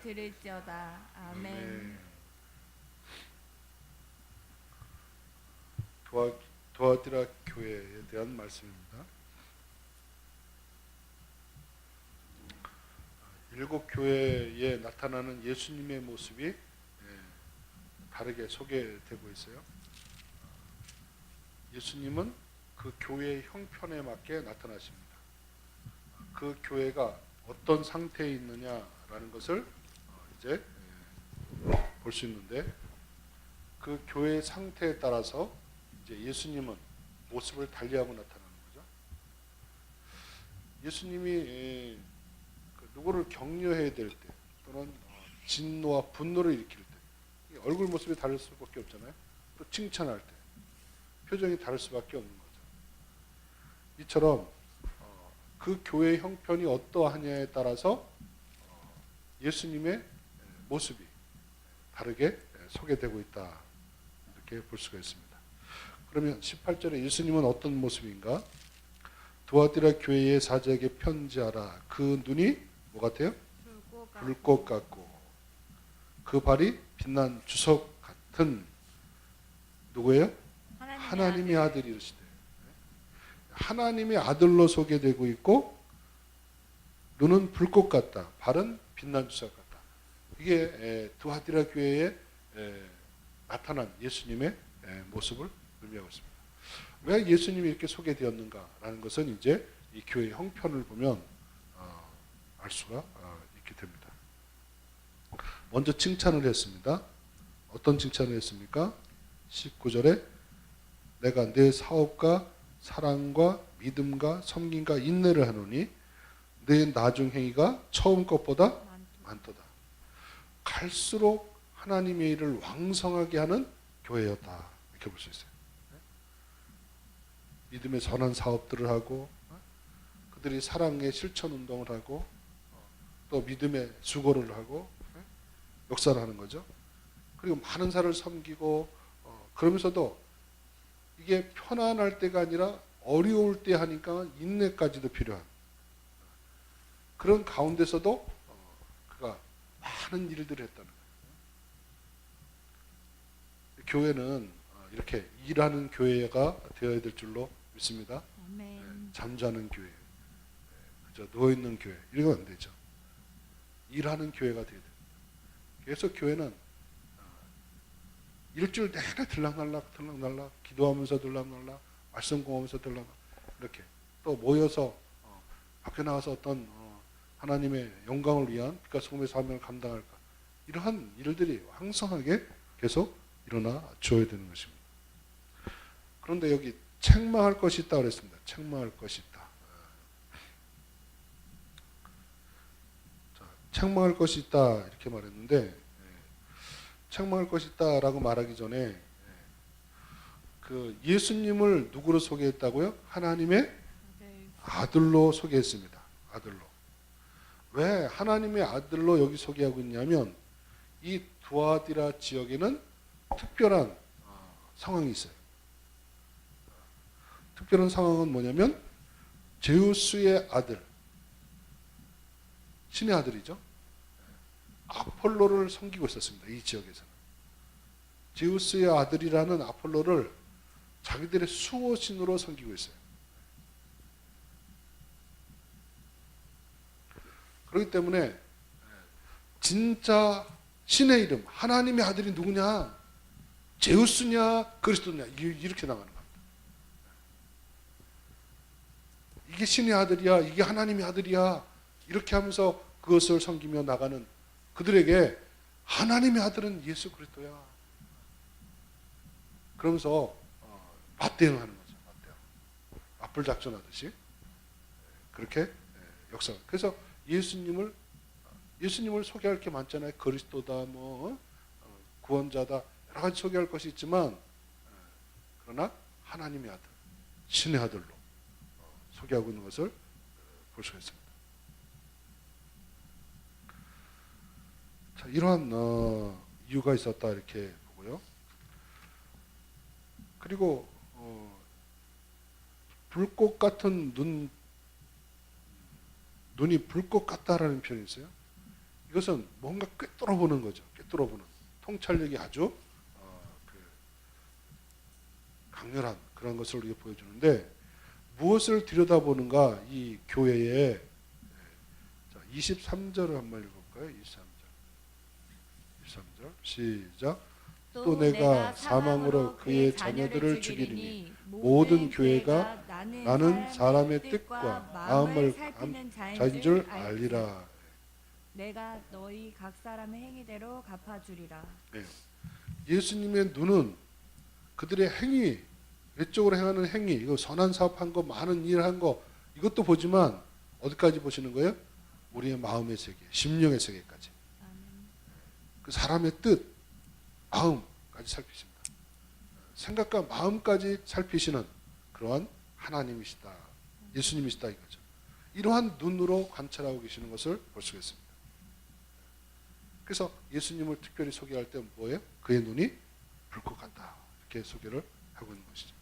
드릴지어다. 아멘. 네. 두아디라 교회에 대한 말씀입니다. 일곱 교회에 나타나는 예수님의 모습이 다르게 소개되고 있어요. 예수님은 그 교회의 형편에 맞게 나타나십니다. 그 교회가 어떤 상태에 있느냐라는 것을 이제 볼 수 있는데, 그 교회의 상태에 따라서 이제 예수님은 모습을 달리하고 나타나는 거죠. 예수님이 누구를 격려해야 될 때, 또는 진노와 분노를 일으킬 때 얼굴 모습이 다를 수밖에 없잖아요. 또 칭찬할 때 표정이 다를 수밖에 없는 거죠. 이처럼 그 교회의 형편이 어떠하냐에 따라서 예수님의 모습이 다르게 소개되고 있다, 이렇게 볼 수가 있습니다. 그러면 18절에 예수님은 어떤 모습인가? 두아디라 교회의 사자에게 편지하라. 그 눈이 뭐 같아요? 불꽃 같고 그 발이 빛난 주석 같은, 누구예요? 하나님의 아들이 이르시되. 하나님의 아들로 소개되고 있고, 눈은 불꽃 같다, 발은 빛난 주석 같다. 이게 두아디라 교회에 나타난 예수님의 모습을 의미하고 있습니다. 왜 예수님이 이렇게 소개되었는가라는 것은 이제 이 교회의 형편을 보면 알 수가 있게 됩니다. 먼저 칭찬을 했습니다. 어떤 칭찬을 했습니까? 19절에 내가 내 사업과 사랑과 믿음과 섬김과 인내를 하노니 내 나중 행위가 처음 것보다 많도다. 갈수록 하나님의 일을 왕성하게 하는 교회였다, 이렇게 볼 수 있어요. 믿음의 선한 사업들을 하고, 그들이 사랑의 실천 운동을 하고, 또 믿음의 수고를 하고 역사를 하는 거죠. 그리고 많은 사람을 섬기고, 그러면서도 이게 편안할 때가 아니라 어려울 때 하니까 인내까지도 필요한 그런 가운데서도 그가 많은 일들을 했다는 거예요. 교회는 이렇게 일하는 교회가 되어야 될 줄로 믿습니다. 아멘. 잠자는 교회, 그저 누워있는 교회, 이러면 안 되죠. 일하는 교회가 되어야 됩니다. 그래서 교회는 일주일 내내 들락날락 기도하면서 들락날락, 말씀 공부하면서 들락날락, 이렇게 또 모여서 밖에 나가서 어떤 하나님의 영광을 위한 빛과 소금의 사명을 감당할까, 이러한 일들이 왕성하게 계속 일어나 줘야 되는 것입니다. 그런데 여기 책망할 것이 있다 그랬습니다. 책망할 것이 있다. 자, 책망할 것이 있다, 이렇게 말했는데, 책망할 것이 있다라고 말하기 전에 그 예수님을 누구로 소개했다고요? 하나님의 아들로 소개했습니다. 아들로. 왜 하나님의 아들로 여기 소개하고 있냐면, 이 두아디라 지역에는 특별한 상황이 있어요. 특별한 상황은 뭐냐면, 제우스의 아들, 신의 아들이죠. 아폴로를 섬기고 있었습니다. 이 지역에서는. 제우스의 아들이라는 아폴로를 자기들의 수호신으로 섬기고 있어요. 그렇기 때문에 진짜 신의 이름, 하나님의 아들이 누구냐? 제우스냐 그리스도냐, 이렇게 나가는 겁니다. 이게 신의 아들이야, 이게 하나님의 아들이야, 이렇게 하면서 그것을 섬기며 나가는 그들에게 하나님의 아들은 예수 그리스도야, 그러면서 맞대응하는 거죠. 맞대응. 맞불 작전하듯이 그렇게 역사. 그래서 예수님을 소개할 게 많잖아요. 그리스도다, 구원자다, 여러 가지 소개할 것이 있지만, 그러나 하나님의 아들, 신의 아들로 소개하고 있는 것을 볼 수가 있습니다. 자, 이러한 이유가 있었다, 이렇게 보고요. 그리고 불꽃 같은 눈이 불꽃 같다라는 표현이 있어요. 이것은 뭔가 꿰뚫어보는 거죠. 꿰뚫어보는 통찰력이 아주 그 강렬한 그런 것을 우리가 보여주는데 무엇을 들여다보는가 이 교회에 23절을 한번 읽어볼까요? 23절 시작. 또 내가 사망으로 그의 자녀들을 죽이리니 모든 교회가 나는 사람의 뜻과 마음을 자인 줄 알리라. 내가 너희 각 사람의 행위대로 갚아주리라. 네. 예수님의 눈은 그들의 행위, 외적으로 행하는 행위, 이거 선한 사업한 거, 많은 일한 거 이것도 보지만 어디까지 보시는 거예요? 우리의 마음의 세계, 심령의 세계까지. 그 사람의 뜻, 마음까지 살피십니다. 생각과 마음까지 살피시는 그러한 하나님이시다. 예수님이시다 이거죠. 이러한 눈으로 관찰하고 계시는 것을 볼 수가 있습니다. 그래서 예수님을 특별히 소개할 때 뭐예요? 그의 눈이 불꽃 같다. 이렇게 소개를 하고 있는 것이죠.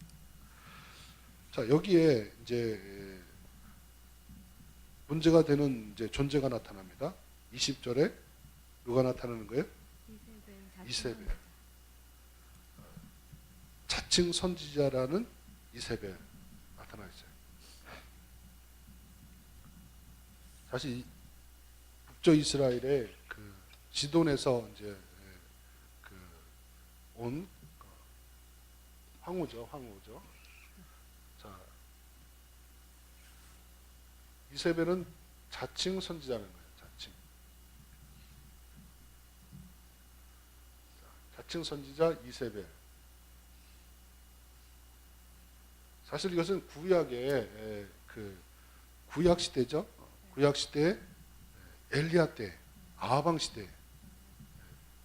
자, 여기에 이제 문제가 되는 이제 존재가 나타납니다. 20절에 누가 나타나는 거예요? 이세벨. 자칭 선지자라는 이세벨 나타나 있어요. 사실 북쪽 이스라엘의 그 지돈에서 이제 그 온 황후죠. 자, 이세벨은 자칭 선지자는 거예요. 자칭 선지자 이세벨. 사실 이것은 구약의 그 구약 시대죠. 구약 시대 엘리야 때, 아하방 시대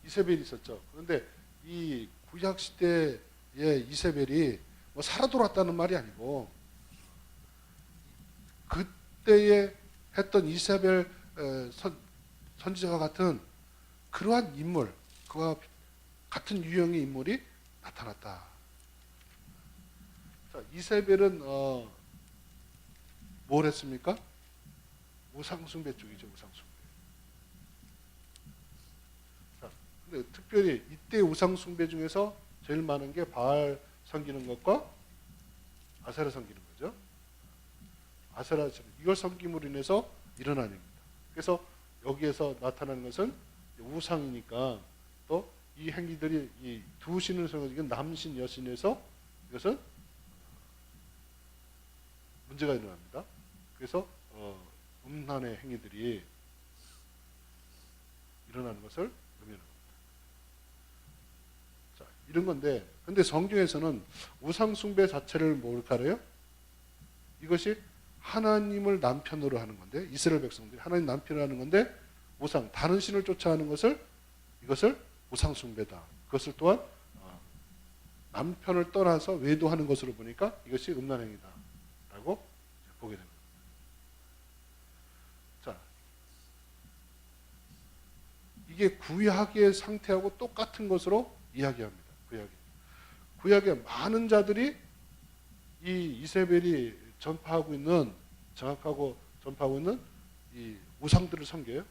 이세벨이 있었죠. 그런데 이 구약 시대의 이세벨이 뭐 살아 돌아왔다는 말이 아니고 그때에 했던 이세벨 선지자와 같은 그러한 인물, 그와 같은 유형의 인물이 나타났다. 자, 이세벨은 뭘 했습니까? 우상숭배 쪽이죠. 우상숭배. 자, 근데 특별히 이때 우상숭배 중에서 제일 많은 게 바알 섬기는 것과 아세라 섬기는 거죠. 아세라 이걸 섬김으로 인해서 일어난 일입니다. 그래서 여기에서 나타나는 것은 우상이니까 또 이 행위들이 이 두 신을 섬기는 남신 여신에서 이것은 문제가 일어납니다. 그래서 음란의 행위들이 일어나는 것을 의미합니다. 자, 이런 건데, 근데 성경에서는 우상 숭배 자체를 뭘 가려요? 이것이 하나님을 남편으로 하는 건데, 이스라엘 백성들이 하나님 남편으로 하는 건데, 우상 다른 신을 쫓아하는 것을 이것을 우상 숭배다. 그것을 또한 남편을 떠나서 외도하는 것으로 보니까 이것이 음란 행위다라고 보게 됩니다. 자, 이게 구약의 상태하고 똑같은 것으로 이야기합니다. 구약의 많은 자들이 이 이세벨이 전파하고 있는 이 우상들을 섬겨요.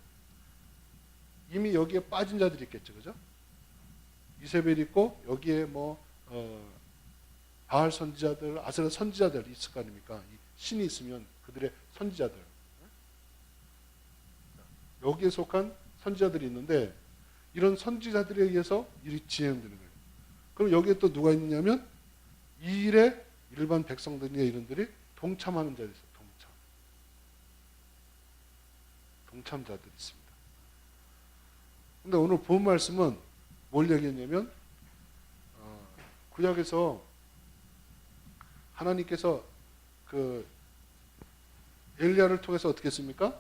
이미 여기에 빠진 자들이 있겠죠, 그죠? 이세벨이 있고 여기에 바알 선지자들, 아세라 선지자들 있을 거 아닙니까? 이 신이 있으면 그들의 선지자들. 여기에 속한 선지자들이 있는데 이런 선지자들에 의해서 일이 진행되는 거예요. 그럼 여기에 또 누가 있냐면 이 일에 일반 백성들이나 이런들이 동참하는 자들이 있어요. 동참자들이 있습니다. 근데 오늘 본 말씀은 뭘 얘기했냐면 구약에서 하나님께서 그 엘리야를 통해서 어떻게 했습니까?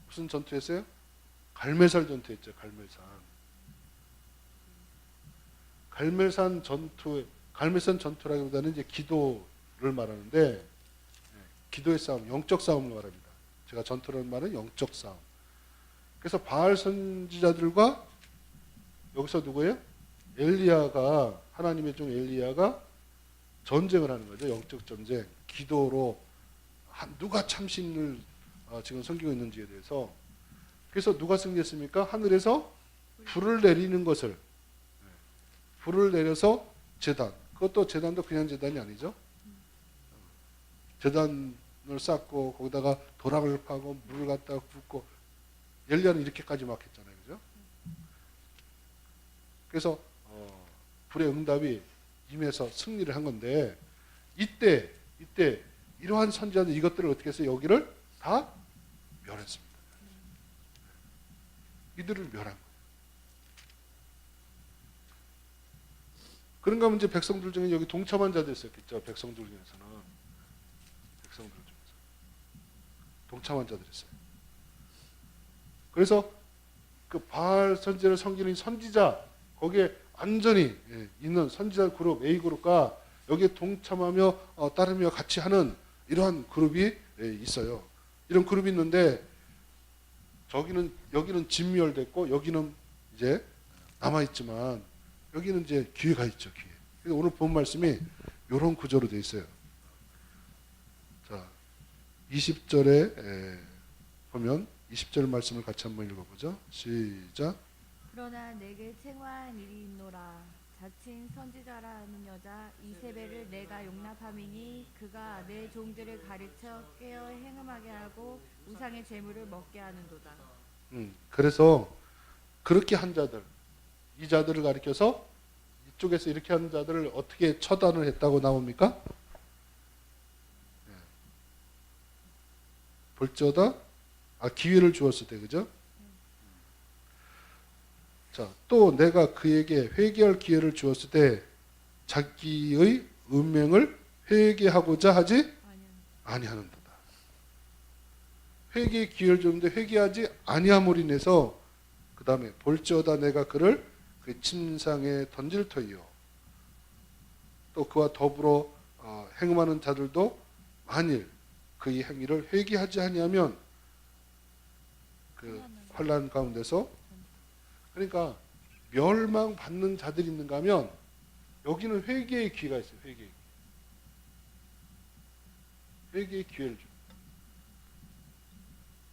무슨 전투했어요? 갈멜산 전투했죠. 갈멜산 전투라기보다는 이제 기도를 말하는데 기도의 싸움, 영적 싸움을 말합니다. 제가 전투라는 말은 영적 싸움. 그래서 바알 선지자들과 여기서 누구예요? 엘리야가, 하나님의 종 엘리야가 전쟁을 하는 거죠. 영적 전쟁. 기도로 누가 참신을 지금 섬기고 있는지에 대해서. 그래서 누가 승리했습니까? 하늘에서 불을 내리는 것을, 불을 내려서 제단, 그것도 제단도 그냥 제단이 아니죠. 제단을 쌓고 거기다가 도랑을 파고 물을 갖다가 붓고 엘리야는 이렇게까지 막 했잖아요, 그죠? 그래서 불의 응답이 임해서 승리를 한 건데, 이때 이러한 선지자들 이것들을 어떻게 해서 여기를 다 멸했습니다. 이들을 멸한 거예요. 그런가 하면 이제 백성들 중에 여기 동참한 자들이 있었겠죠. 백성들 중에서는 동참한 자들이 있어요. 그래서 그 바알 선지자를 섬기는 선지자, 거기에 완전히 있는 선지자 그룹, A 그룹과 여기에 동참하며 따르며 같이 하는 이러한 그룹이 있어요. 이런 그룹이 있는데 여기는 진멸됐고 여기는 이제 남아 있지만 여기는 이제 기회가 있죠, 기회. 그래서 오늘 본 말씀이 이런 구조로 되어 있어요. 자, 20절에 보면 20절 말씀을 같이 한번 읽어보죠. 시작. 그러나 내게 청하한 일이 있노라. 자칭 선지자라 하는 여자 이세벨을 내가 용납함이니 그가 내 종들을 가르쳐 깨어 행음하게 하고 우상의 재물을 먹게 하는도다. 그래서 그렇게 한 자들, 이 자들을 가리켜서 이쪽에서 이렇게 하는 자들을 어떻게 처단을 했다고 나옵니까? 볼지어다 기회를 주었을 때, 그죠? 자, 또 내가 그에게 회개할 기회를 주었을 때 자기의 운명을 회개하고자 하지 아니하는도다. 회개의 기회를 줬는데 회개하지 아니함으로 인해서 그 다음에 볼지어다 내가 그를 그 침상에 던질 터이요. 또 그와 더불어 행음하는 자들도 만일 그의 행위를 회개하지 아니하면 그 환난 가운데서, 그러니까 멸망받는 자들이 있는가 하면 여기는 회개의 기회가 있어요. 회개의 기회를 줘.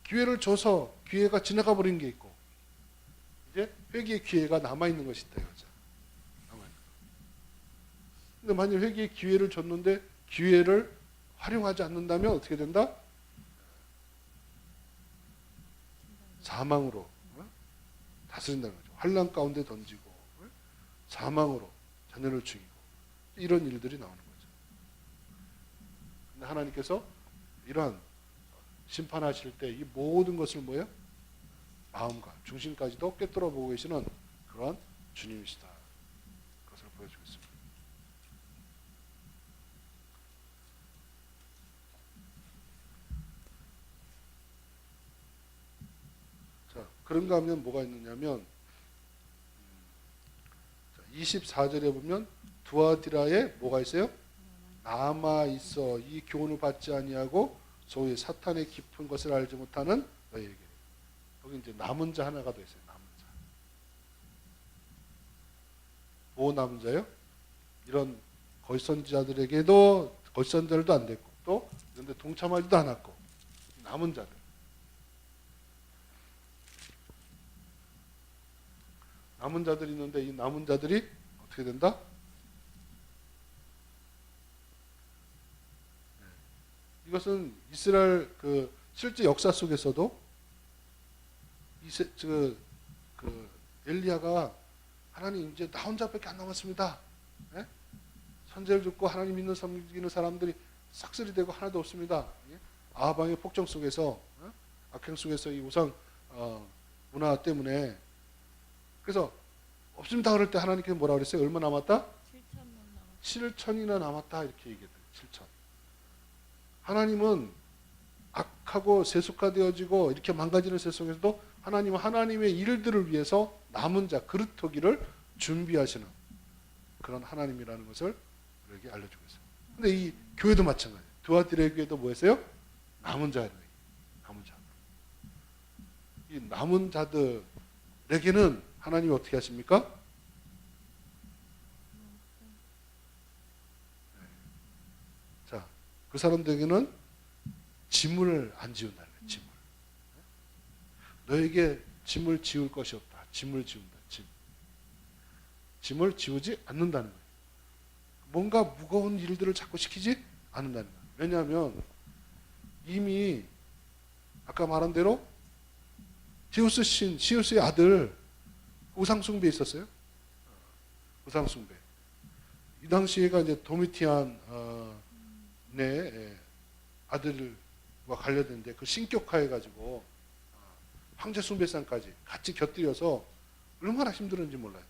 기회를 줘서 기회가 지나가 버린 게 있고 이제 회개의 기회가 남아있는 것이 있다 이거죠. 근데 만약 회개의 기회를 줬는데 기회를 활용하지 않는다면 어떻게 된다? 사망으로 다스린다는 거죠. 환난 가운데 던지고 사망으로 자녀를 죽이고 이런 일들이 나오는 거죠. 근데 하나님께서 이러한 심판하실 때 이 모든 것을 뭐예요? 마음과 중심까지도 꿰뚫어 보고 계시는 그러한 주님이시다. 그것을 보여주고 있습니다. 자, 그런가 하면 뭐가 있느냐면 24절에 보면 두아디라에 뭐가 있어요? 남아 있어 이 교훈을 받지 아니하고 소위 사탄의 깊은 것을 알지 못하는 너희에게. 여기 이제 남은 자 하나가 더 있어요. 남은 자. 뭐 남은 자요? 이런 거짓선지자들에게도 거짓선지자들도 안 됐고 또 그런데 동참하지도 않았고 남은 자들. 남은 자들이 있는데 이 남은 자들이 어떻게 된다? 이것은 이스라엘 그 실제 역사 속에서도 엘리야가 하나님 이제 나 혼자밖에 안 남았습니다. 예? 선제를 듣고 하나님 믿는 섬기는 사람들이 싹쓸이 되고 하나도 없습니다. 예? 아방의 폭정 속에서 악행 속에서 이 우상 문화 때문에 그래서 없습니다 그럴 때 하나님께서 뭐라 그랬어요? 얼마 남았다? 7천이나 남았다 이렇게 얘기했어요. 7천. 하나님은 악하고 세속화되어지고 이렇게 망가지는 세상에서도 하나님은 하나님의 일들을 위해서 남은 자 그릇터기를 준비하시는 그런 하나님이라는 것을 우리에게 알려주고 있어요. 근데 이 교회도 마찬가지예요. 두아디라 교회도 뭐였어요? 남은 자예요. 남은 자. 이 남은 자들에게는 하나님이 어떻게 하십니까? 자, 그 사람들에게는 짐을 안 지운다는 거예요. 짐을. 너에게 짐을 지울 것이 없다. 짐을 지운다. 짐을 지우지 않는다는 거예요. 뭔가 무거운 일들을 자꾸 시키지 않는다는 거예요. 왜냐하면 이미 아까 말한 대로 시우스의 아들 우상숭배 있었어요. 우상숭배. 이 당시에가 이제 도미티안 네 아들과 관련된데 그 신격화해가지고 황제 숭배상까지 같이 곁들여서 얼마나 힘들었는지 몰라요.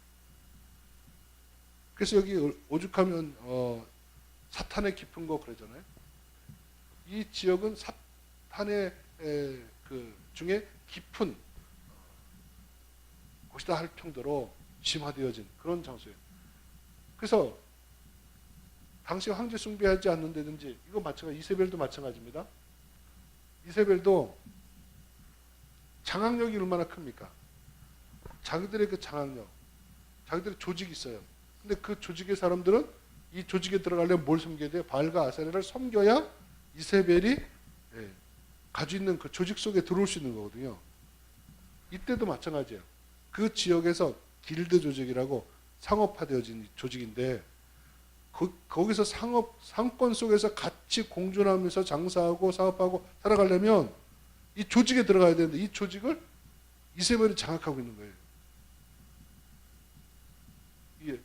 그래서 여기 오죽하면 사탄의 깊은 거 그러잖아요. 이 지역은 사탄의 그 중에 깊은 곳이다 할 정도로 심화되어진 그런 장소예요. 그래서 당시 황제 숭배하지 않는다든지 이거 이세벨도 마찬가지입니다. 이세벨도 장악력이 얼마나 큽니까? 자기들의 그 장악력, 자기들의 조직이 있어요. 근데 그 조직의 사람들은 이 조직에 들어가려면 뭘 섬겨야 돼요? 바알과 아세라를 섬겨야 이세벨이 가지고 있는 그 조직 속에 들어올 수 있는 거거든요. 이때도 마찬가지예요. 그 지역에서 길드 조직이라고 상업화되어진 조직인데 거기서 상권 속에서 같이 공존하면서 장사하고 사업하고 살아가려면 이 조직에 들어가야 되는데 이 조직을 이세벨이 장악하고 있는 거예요. 이게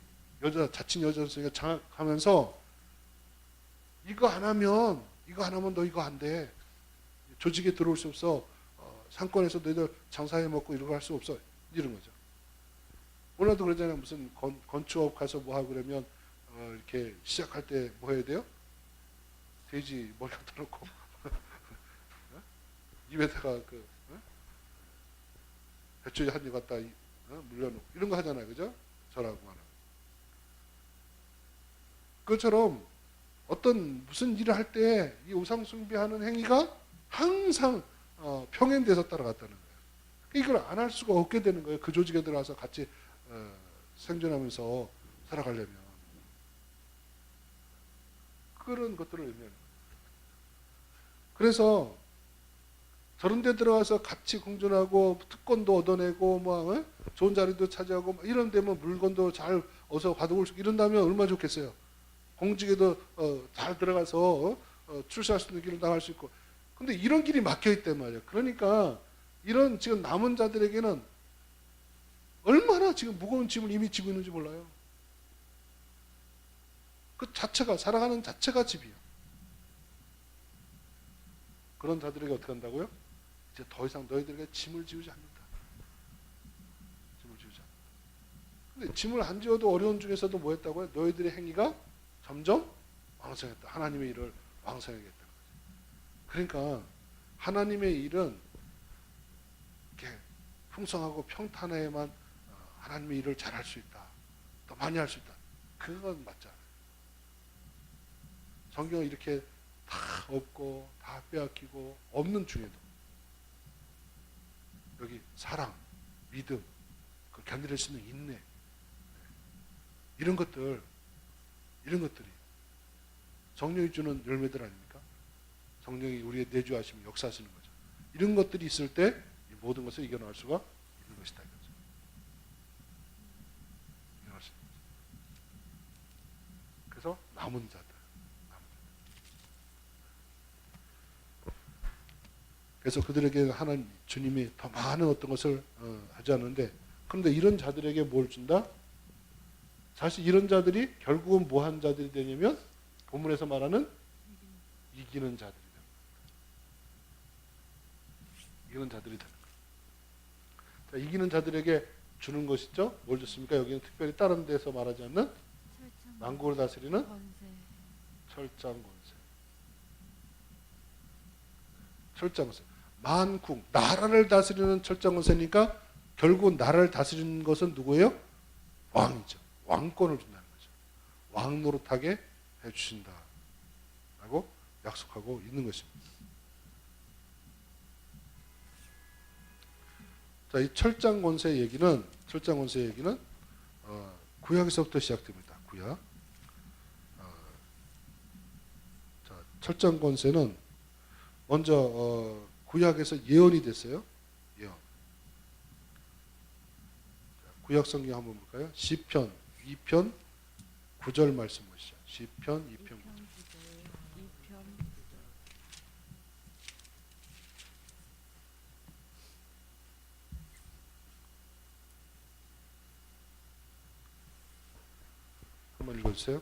자칭 여자였으니까 장악하면서 이거 안 하면 너 이거 안 돼. 조직에 들어올 수 없어. 상권에서 너희들 장사해 먹고 이런 거 할 수 없어. 이런 거죠. 오늘도 그러잖아요. 무슨 건축업 가서 뭐 하고 그러면 이렇게 시작할 때 뭐 해야 돼요? 돼지 머리 갖다 놓고 입에다가 배추 한 입 갖다 물려놓고 이런 거 하잖아요. 그죠? 저라고 말하는. 그것처럼 무슨 일을 할 때 이 우상숭배하는 행위가 항상 평행돼서 따라갔다는 거예요. 이걸 안 할 수가 없게 되는 거예요. 그 조직에 들어가서 같이 생존하면서 살아가려면. 그런 것들을 의미하는 거예요. 그래서 저런 데 들어가서 같이 공존하고 특권도 얻어내고 좋은 자리도 차지하고 이런 데면 물건도 잘 어서 받아올 수 이런다면 얼마나 좋겠어요. 공직에도 잘 들어가서 출세할 수 있는 길을 나갈 수 있고. 근데 이런 길이 막혀있단 말이에요. 그러니까 이런 지금 남은 자들에게는 얼마나 지금 무거운 짐을 이미 지고 있는지 몰라요. 그 자체가 살아가는 자체가 집이에요. 그런 자들에게 어떻게 한다고요? 이제 더 이상 너희들에게 짐을 지우지 않는다. 짐을 지우지 않는다. 근데 짐을 안 지어도 어려운 중에서도 뭐 했다고요? 너희들의 행위가 점점 왕성했다. 하나님의 일을 왕성하게 했다. 그러니까 하나님의 일은 이렇게 풍성하고 평탄해야만 하나님의 일을 잘할 수 있다. 더 많이 할 수 있다. 그건 맞지 않아요. 성경은 이렇게 다 없고 다 빼앗기고 없는 중에도 여기 사랑, 믿음, 그 견딜 수 있는 인내 이런 것들이 성령이 주는 열매들 아닙니까? 성령이 우리의 내주하시면 역사하시는 거죠. 이런 것들이 있을 때 이 모든 것을 이겨나갈 수가 있는 것이다. 이거죠. 이겨나갈 수 있는 거죠. 그래서 남은 자들. 그래서 그들에게 하나님 주님이 더 많은 어떤 것을 하지 않는데 그런데 이런 자들에게 뭘 준다? 사실 이런 자들이 결국은 뭐 한 자들이 되냐면 본문에서 말하는 이기는 자들이 됩니다. 이기는 자들이 되는 거예요. 자, 이기는 자들에게 주는 것이죠. 뭘 줬습니까? 여기는 특별히 다른 데서 말하지 않는 만국을 다스리는 철장 권세. 철장 권세. 만국, 나라를 다스리는 철장 권세니까 결국 나라를 다스리는 것은 누구예요? 왕이죠. 왕권을 준다는 거죠. 왕 노릇하게 해주신다 라고 약속하고 있는 것입니다. 자, 이 철장 권세 얘기는 구약에서부터 시작됩니다. 구약. 자, 철장 권세는 먼저 구약에서 예언이 됐어요. 예언. 구약 성경 한번 볼까요? 시편 2편 9절 말씀 보시죠. 시편 2편 9절. 2편 9절. 한번 읽어주세요.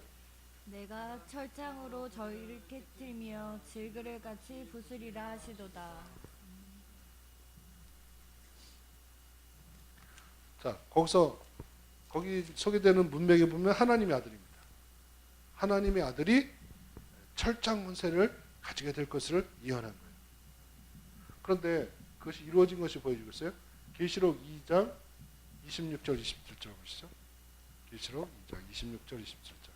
내가 철장으로 저희를 깨뜨리며 질그를 같이 부수리라 하시도다. 자, 거기 소개되는 문맥에 보면 하나님의 아들입니다. 하나님의 아들이 철장 권세를 가지게 될 것을 예언한 거예요. 그런데 그것이 이루어진 것이 보여주겠어요? 계시록 2장 26절 27절 보시죠. 계시록 2장 26절 27절.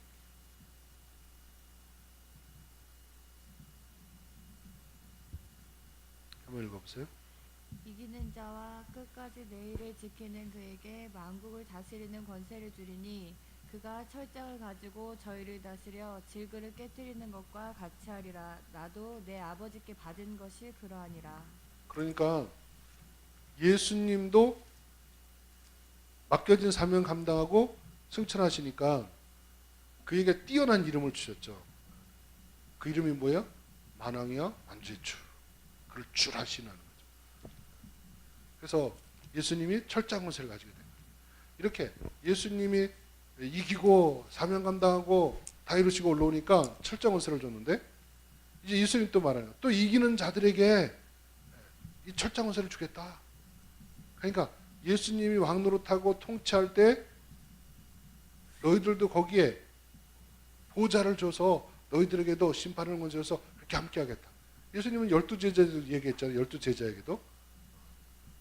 한번 읽어보세요. 이기는 자와 끝까지 내일을 지키는 그에게 만국을 다스리는 권세를 주리니 그가 철장을 가지고 저희를 다스려 질그를 깨뜨리는 것과 같이 하리라. 나도 내 아버지께 받은 것이 그러하니라. 그러니까 예수님도 맡겨진 사명 감당하고 승천하시니까 그에게 뛰어난 이름을 주셨죠. 그 이름이 뭐예요? 만왕이여 만주의 주. 그를 주라시는 거죠. 그래서 예수님이 철장 권세를 가지게 됩니다. 이렇게 예수님이 이기고 사명 감당하고 다 이루시고 올라오니까 철장 권세를 줬는데 이제 예수님 또 말해요. 또 이기는 자들에게 이 철장 권세를 주겠다. 그러니까 예수님이 왕노릇하고 통치할 때 너희들도 거기에 보좌를 줘서 너희들에게도 심판하는 권세를 줘서 그렇게 함께 하겠다. 예수님은 12제자들 얘기했잖아요. 12제자에게도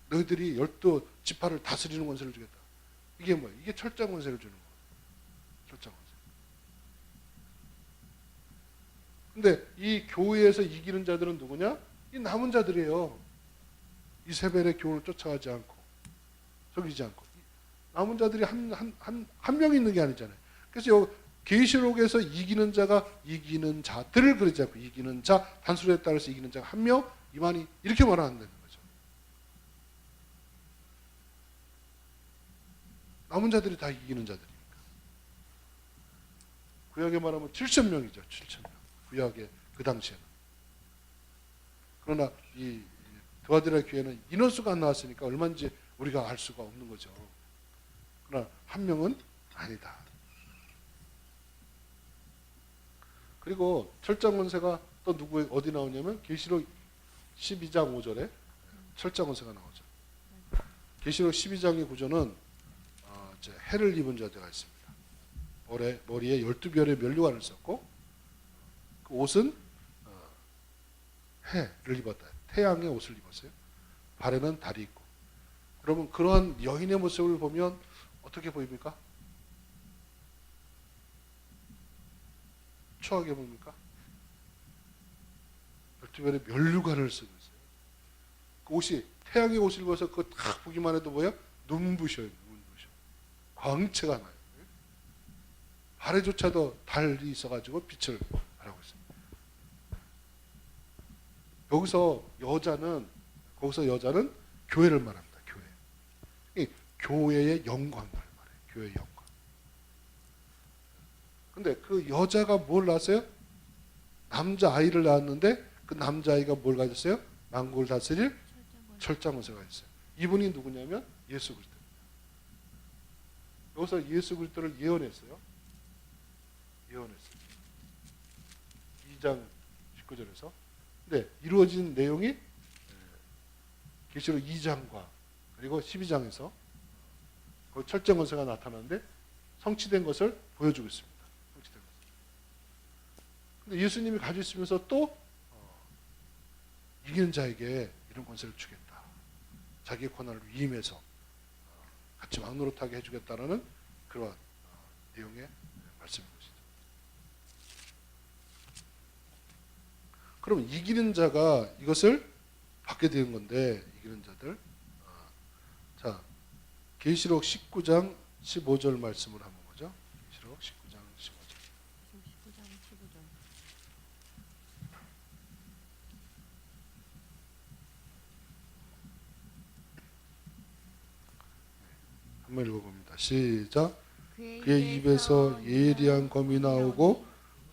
너희들이 12지파를 다스리는 권세를 주겠다. 이게 뭐예요? 이게 철장 권세를 주는 거예요. 철장 권세. 근데 이 교회에서 이기는 자들은 누구냐? 이 남은 자들이에요. 이세벨의 교훈을 쫓아가지 않고 속이지 않고 남은 자들이 한 명 있는 게 아니잖아요. 그래서 계시록에서 이기는 자가 이기는 자들을 그러지 않고 이기는 자 단수에 따라서 이기는 자가 한 명 이만희 이렇게 말하는 거죠. 남은 자들이 다 이기는 자들이니까. 구약에 말하면 7,000명이죠. 7,000명. 구약에 그 당시에는. 그러나 이 드아드라 교회는 인원수가 안 나왔으니까 얼마인지 우리가 알 수가 없는 거죠. 그러나 한 명은 아니다. 그리고 철장 권세가 또 누구 어디 나오냐면 계시록 12장 5절에 철장 권세가 나오죠. 계시록 12장의 구조는 해를 입은 자들가 있습니다. 머리에 12별의 면류관을 썼고 그 옷은 해를 입었다. 태양의 옷을 입었어요. 발에는 달이 있고. 여러분 그러한 여인의 모습을 보면 어떻게 보입니까? 추하게 보입니까? 12별의 면류관을 쓰고 있어요. 그 옷이 태양의 옷을 입어서 그거 딱 보기만 해도 뭐야? 눈부셔요. 눈부셔. 광채가 나요. 발에조차도 달이 있어가지고 빛을 발하고 있습니다. 거기서 여자는 교회를 말합니다. 교회. 이 교회의 영광을 말해요. 교회의 영광. 근데 그 여자가 뭘 낳았어요? 남자아이를 낳았는데 그 남자아이가 뭘 가졌어요? 만국을 다스릴 철장 권세가 있어요. 이분이 누구냐면 예수 그리스도입니다. 여기서 예수 그리스도를 예언했어요. 2장 19절에서. 근데 이루어진 내용이 계시록 2장과 그리고 12장에서 그 철장 권세가 나타나는데 성취된 것을 보여주고 있습니다. 성취된 것을. 근데 예수님이 가지고 있으면서 또 이기는 자에게 이런 권세를 주겠다. 자기의 권한을 위임해서 같이 왕노릇하게 해주겠다라는 그러한 내용의 말씀인 것이죠. 그럼 이기는 자가 이것을 받게 되는 건데 이기는 자들. 자, 계시록 19장 15절 말씀을 한번 보죠. 계시록 19장 15절. 19장 15절. 한번 읽어봅니다. 시작. 그의 그의 입에서 예리한 검이 나오고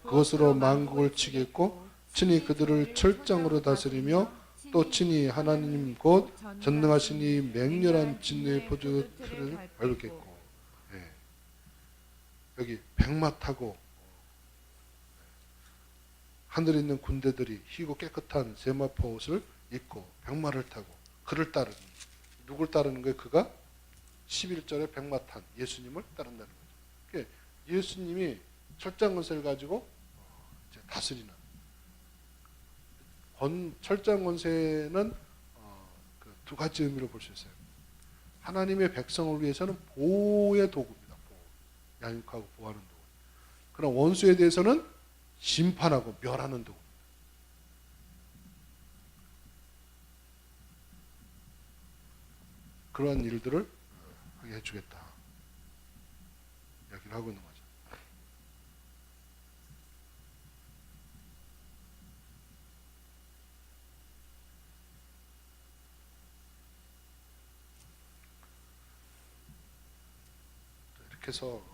그것으로 만국을 치겠고 친히 그들을 철장으로 다스리며 또 친히 하나님 곧 전능하신 이 맹렬한 진노의 포도틀을 밟겠고. 예. 여기 백마 타고 하늘에 있는 군대들이 희고 깨끗한 세마포 옷을 입고 백마를 타고 그를 따르는, 누굴 따르는 거예요? 그가 11절에 백마 탄 예수님을 따른다는 거죠. 그러니까 예수님이 철장 권세를 가지고 이제 다스리는, 철장 권세는 그 두 가지 의미로 볼 수 있어요. 하나님의 백성을 위해서는 보호의 도구입니다. 보호. 양육하고 보호하는 도구. 그러나 원수에 대해서는 심판하고 멸하는 도구. 그러한 일들을 하게 해주겠다. 이야기를 하고 있는 거죠. 이렇게 해서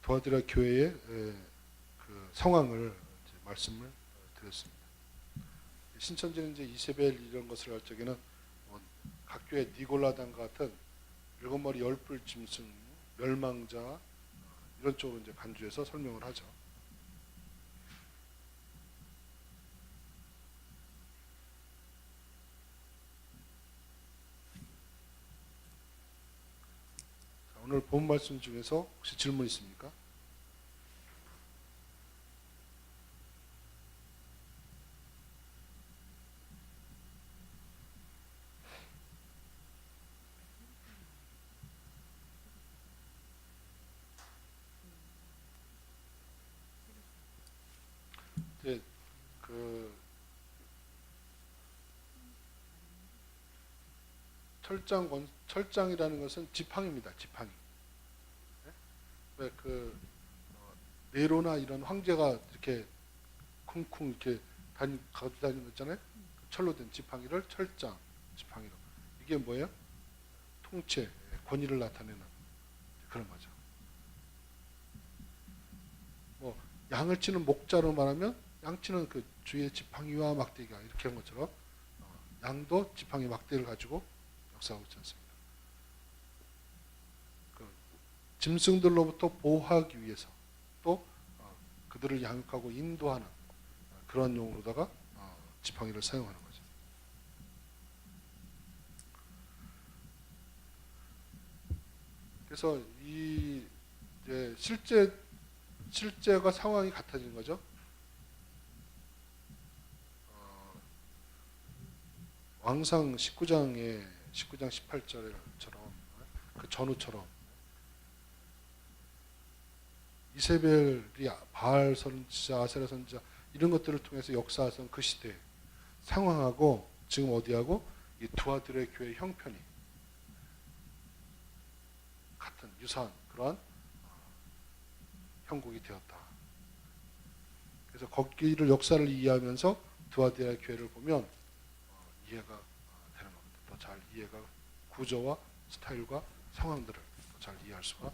도와드라 교회의 그 상황을 이제 말씀을 드렸습니다. 신천지는 이제 이세벨 이런 것을 할 적에는 각 교회 니골라당과 같은 일곱 머리 열불 짐승, 멸망자 이런 쪽으로 이제 간주해서 설명을 하죠. 자, 오늘 본 말씀 중에서 혹시 질문 있습니까? 이제 그 철장이라는 것은 지팡입니다. 지팡이. 왜 그 네로나 이런 황제가 이렇게 쿵쿵 이렇게 가지고 다니는 거 있잖아요. 철로 된 지팡이를 철장, 지팡이로. 이게 뭐예요? 통치, 권위를 나타내는 그런 거죠. 뭐 양을 치는 목자로 말하면 양치는 그 주의 지팡이와 막대기가 이렇게 한 것처럼 양도 지팡이 막대를 가지고 역사하고 있지 않습니까? 그 짐승들로부터 보호하기 위해서 또 그들을 양육하고 인도하는 그런 용으로다가 지팡이를 사용하는 거죠. 그래서 이 이제 실제가 상황이 같아진 거죠. 왕상 19장 18절처럼 그 전후처럼 이세벨이 바알 선지자, 아세라 선지자 이런 것들을 통해서 역사하던 그 시대 상황하고 지금 어디하고 이 두아들의 교회 형편이 같은 유사한 그러한 형국이 되었다. 그래서 거기를 역사를 이해하면서 두아들의 교회를 보면 이해가 되는 겁니다. 더 잘 이해가 구조와 스타일과 상황들을 더 잘 이해할 수가